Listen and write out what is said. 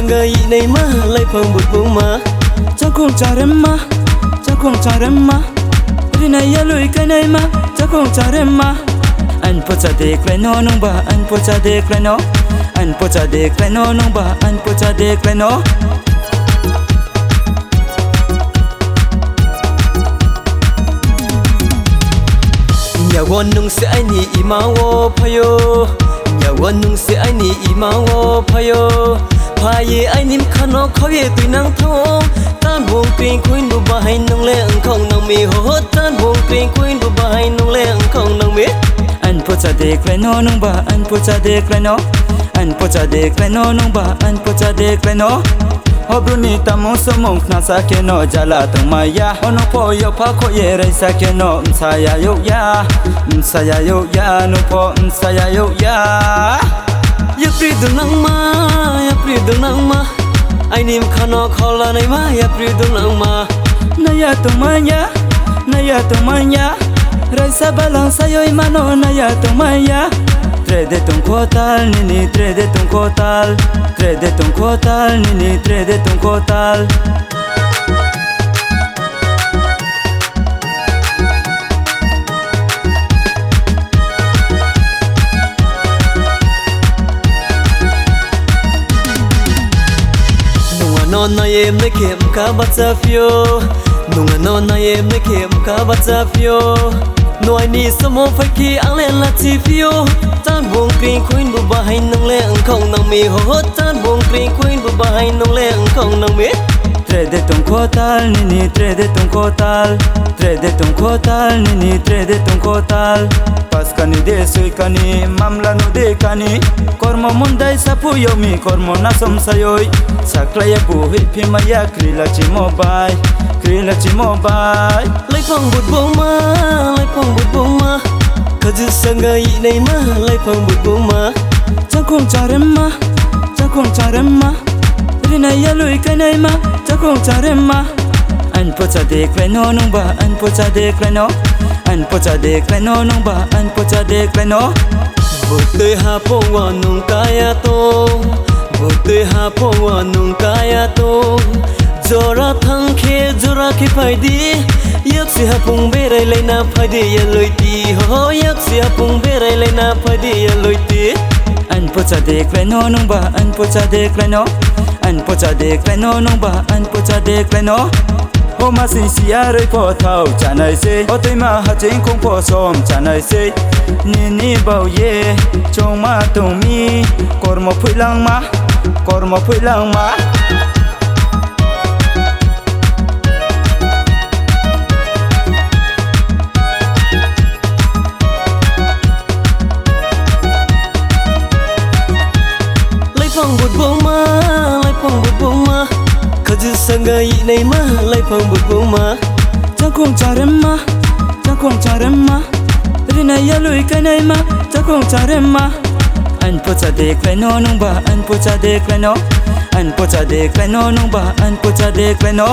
sangai nei ma lai phang but bu ma chakung charemma rina yalui kanai ma chakung charemma an pocha de kleno nong ba an pocha de kleno an pocha de kleno nong ba an pocha de kleno nhà won nung se ai ni ima wo phayo nhà won nung se ai ni ima wo phayo phaye ai nim khano khawe tui nang tho tan buông tuyên khuyên bu ba hay nung le ang không nang mi ho tan buông tuyên khuyên bu ba hay nung le ang không nang mi an pocha de kleno nong ba an pocha de kleno an pocha de kleno nong ba an pocha de kleno Hobruni tamo somong nasa keno jala tangmaya ono po yo pa ko ye rai sa keno saya yo ya no po saya yo ya ya pri dung nang ma ai nim khano khola nei ma ya pri dung nang ma naya tangmaya rai sa balang sayo imano naya tangmaya Trede ton kotal nini trede ton kotal nini trede ton kotal nunga non na yem ne kem ka batsa fio nunga non na yem ne kem ka batsa fio Noi ni samo phaki ang len la chi fio tan buông kring khuyên bu ba hay nong le ang không nang mi ho tan buông kring khuyên bu ba hay nong le ang không nang mi Trede ton kotal nini trede ton kotal nini trede ton kotal Paskani de suikani mamla no de kani kormo mundai sapu yomi kormo nasom sayoi saklaya bu hipi maya krila chi mobile lai phong bút bu ma kaji sangai nei ma lai phong bút bu ma chakung charemma rina yalui kanai ma chakung charemma an pocha de kleno nong ba an pocha de kleno an pocha de kleno nong ba an pocha de kleno Bote ha po wa nung kaya to bote ha po wa nung kaya to Jora thang khe jora ki phai di yak si ha pung be rai lai na phai di ya loi ti ho yak si ha pung be rai lai na phai di ya loi ti an pocha de kleno nong ba an pocha de kleno an pocha de kleno nong ba an pocha de kleno ho ma sin sia roi po thau chanai se o toi ma ha chen kong po som chanai se ni bau ye chong ma tong mi kormo phuilang ma phong bút bu ma kaji sangai nei ma lai phong bút bu ma chakung charemma rina yalui kanai ma chakung charemma an pocha de kleno nong ba an pocha de kleno an pocha de kleno nong ba an pocha de kleno